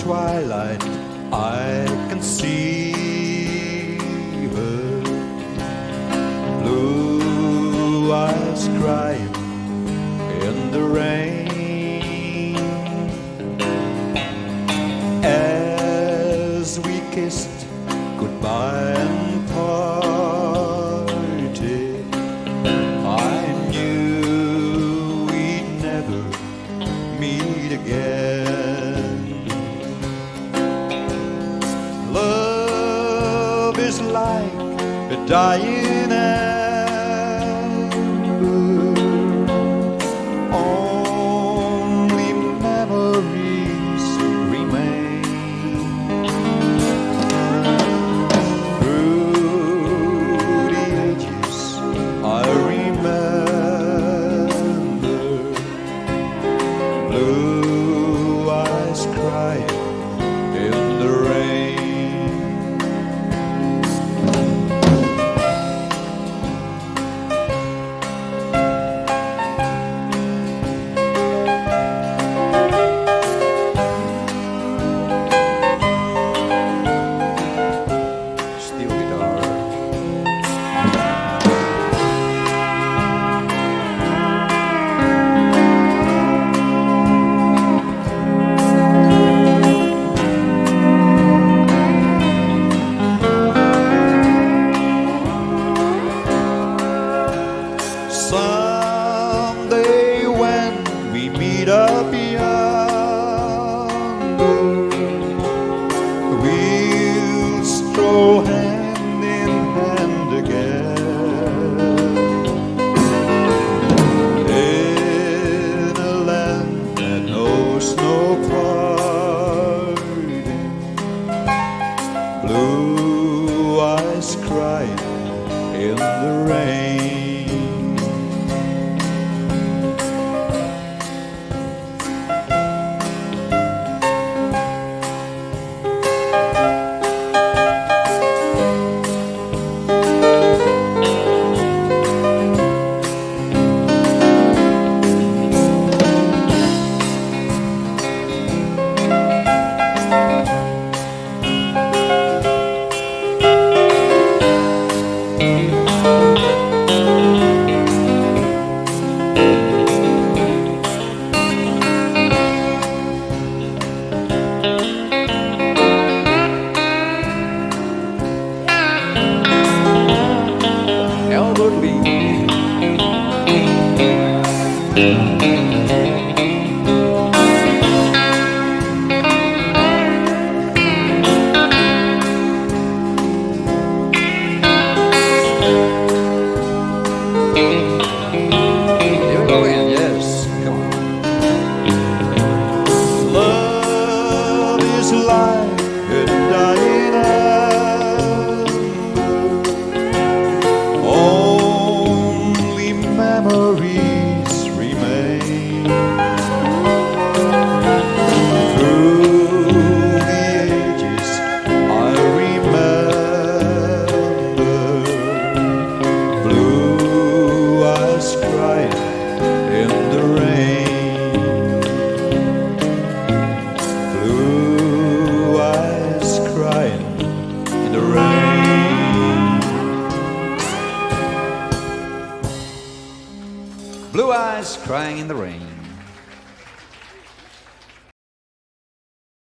twilight I can see her, blue eyes crying in the rain. As we kissed goodbye and parted, I knew we'd never meet again. Love is like a dying ember, only memories remain. Through the ages I remember blue eyes crying in the rain. Steel guitar. Someday when we meet up yonder, we'll stroll hand in hand again in a land that knows no parting. Blue eyes crying in the rain. Albert Lee. Here we go again, yes, come on. Love is like a dying ember, only memories remain. Through the ages I remember blue eyes crying in the rain. Blue eyes crying in the rain. Blue eyes crying in the rain.